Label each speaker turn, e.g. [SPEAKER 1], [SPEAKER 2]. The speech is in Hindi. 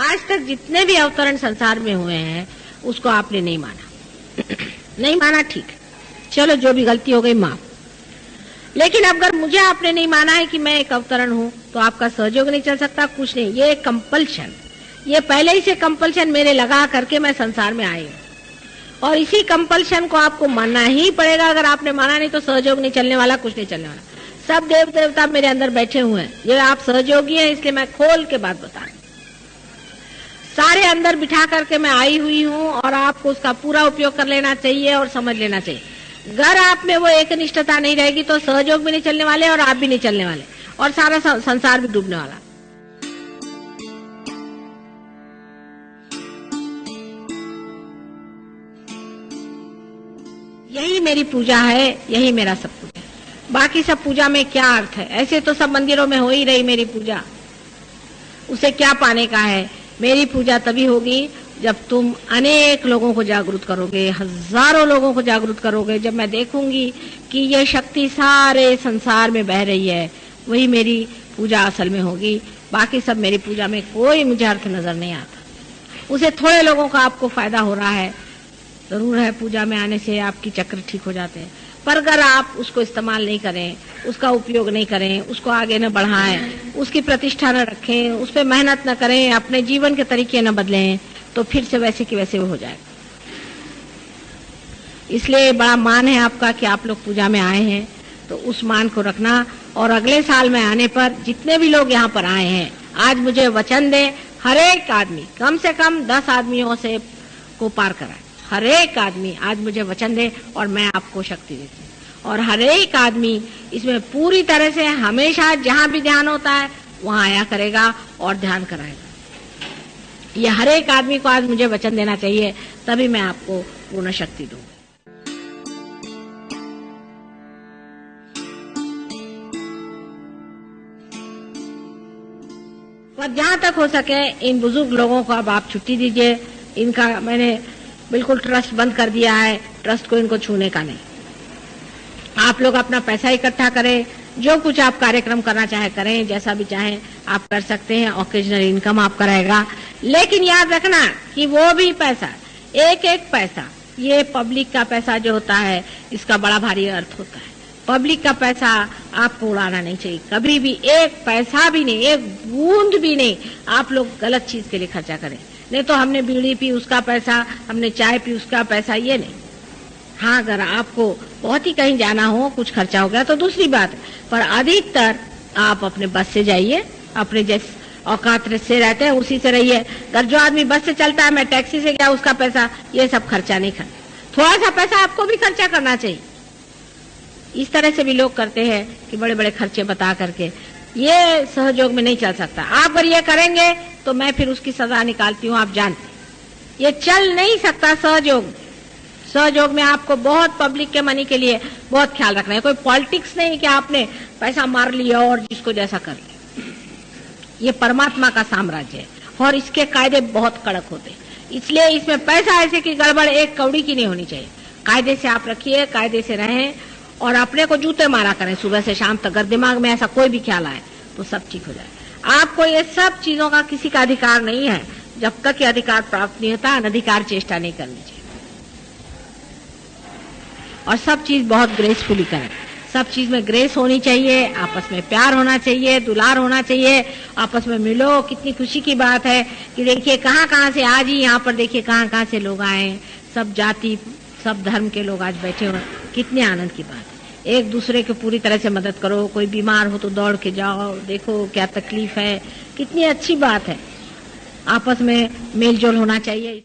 [SPEAKER 1] आज तक जितने भी अवतरण संसार में हुए हैं उसको आपने नहीं माना। नहीं माना, ठीक, चलो जो भी गलती हो गई माफ। लेकिन अगर मुझे आपने नहीं माना है कि मैं एक अवतरण हूं तो आपका सहयोग नहीं चल सकता, कुछ नहीं। ये कंपल्शन, ये पहले ही से कंपल्शन मेरे लगा करके मैं संसार में आई हूं और इसी कंपल्शन को आपको मानना ही पड़ेगा। अगर आपने माना नहीं तो सहयोग नहीं चलने वाला, कुछ नहीं चलने वाला। सब देव देवता मेरे अंदर बैठे हुए हैं, ये आप सहयोगी हैं, इसलिए मैं खोल के बात बता रही हूं। सारे अंदर बिठा करके मैं आई हुई हूं और आपको उसका पूरा उपयोग कर लेना चाहिए और समझ लेना चाहिए। अगर आप में वो एक निष्ठता नहीं रहेगी तो सहयोग भी नहीं चलने वाले और आप भी नहीं चलने वाले और सारा संसार भी डूबने वाला। यही मेरी पूजा है, यही मेरा सब कुछ है। बाकी सब पूजा में क्या अर्थ है? ऐसे तो सब मंदिरों में हो ही रही मेरी पूजा, उसे क्या पाने का है? मेरी पूजा तभी होगी जब तुम अनेक लोगों को जागरूक करोगे, हजारों लोगों को जागरूक करोगे। जब मैं देखूंगी कि ये शक्ति सारे संसार में बह रही है, वही मेरी पूजा असल में होगी। बाकी सब मेरी पूजा में कोई मुझे अर्थ नजर नहीं आता। उसे थोड़े लोगों का आपको फायदा हो रहा है, जरूर है, पूजा में आने से आपकी चक्र ठीक हो जाते हैं, पर अगर आप उसको इस्तेमाल नहीं करें, उसका उपयोग नहीं करें, उसको आगे न बढ़ाएं, उसकी प्रतिष्ठा न रखें, उस पर मेहनत न करें, अपने जीवन के तरीके न बदलें, तो फिर से वैसे की वैसे हो जाएगा। इसलिए बड़ा मान है आपका कि आप लोग पूजा में आए हैं, तो उस मान को रखना। और अगले साल में आने पर जितने भी लोग यहाँ पर आए हैं, आज मुझे वचन दें, हर एक आदमी कम से कम 10 आदमियों से को पार कराए। हर एक आदमी आज मुझे वचन दे और मैं आपको शक्ति देती हूँ। और हर एक आदमी इसमें पूरी तरह से हमेशा जहाँ भी ध्यान होता है वहाँ आया करेगा और ध्यान कराएगा। ये हर एक आदमी को आज मुझे वचन देना चाहिए, तभी मैं आपको पूर्ण शक्ति दूंगी। और जहाँ तक हो सके इन बुजुर्ग लोगों को अब आप छुट्टी दीजिए। इनका मैंने बिल्कुल ट्रस्ट बंद कर दिया है, ट्रस्ट को इनको छूने का नहीं। आप लोग अपना पैसा इकट्ठा करें, जो कुछ आप कार्यक्रम करना चाहे करें, जैसा भी चाहे आप कर सकते हैं। ऑकेजनल इनकम आपका रहेगा, लेकिन याद रखना कि वो भी पैसा, एक एक पैसा, ये पब्लिक का पैसा जो होता है इसका बड़ा भारी अर्थ होता है। पब्लिक का पैसा आपको उड़ाना नहीं चाहिए कभी भी। एक पैसा भी नहीं, एक बूंद भी नहीं आप लोग गलत चीज के लिए खर्चा करें। नहीं तो हमने बीड़ी पी उसका पैसा, हमने चाय पी उसका पैसा, ये नहीं। हाँ, अगर आपको बहुत ही कहीं जाना हो, कुछ खर्चा हो गया तो दूसरी बात है, पर अधिकतर आप अपने बस से जाइए, अपने जैसे औकात से रहते हैं उसी से रहिए। अगर जो आदमी बस से चलता है, मैं टैक्सी से गया, उसका पैसा, ये सब खर्चा नहीं करना। थोड़ा सा पैसा आपको भी खर्चा करना चाहिए। इस तरह से भी लोग करते हैं कि बड़े बड़े खर्चे बता करके, ये सहयोग में नहीं चल सकता। आप अगर ये करेंगे तो मैं फिर उसकी सजा निकालती हूँ, आप जानते। ये चल नहीं सकता सहयोग। सहयोग में आपको बहुत पब्लिक के मनी के लिए बहुत ख्याल रखना है। कोई पॉलिटिक्स नहीं कि आपने पैसा मार लिया और जिसको जैसा कर लिया। ये परमात्मा का साम्राज्य है और इसके कायदे बहुत कड़क होते हैं। इसलिए इसमें पैसा ऐसे की गड़बड़ एक कौड़ी की नहीं होनी चाहिए। कायदे से आप रखिए, कायदे से रहें और अपने को जूते मारा करें सुबह से शाम तक। अगर दिमाग में ऐसा कोई भी ख्याल आए तो सब ठीक हो जाए। आपको ये सब चीजों का किसी का अधिकार नहीं है जब तक ये अधिकार प्राप्त नहीं होता। अनधिकार चेष्टा नहीं करनी चाहिए और सब चीज बहुत ग्रेसफुली करें। सब चीज में ग्रेस होनी चाहिए, आपस में प्यार होना चाहिए, दुलार होना चाहिए, आपस में मिलो। कितनी खुशी की बात है कि देखिए कहाँ कहाँ से आज ही यहाँ पर देखिए कहाँ कहाँ से लोग आए, सब जाति सब धर्म के लोग आज बैठे हुए। कितने आनंद की बात है। एक दूसरे को पूरी तरह से मदद करो। कोई बीमार हो तो दौड़ के जाओ, देखो क्या तकलीफ है, कितनी अच्छी बात है। आपस में मेल जोल होना चाहिए।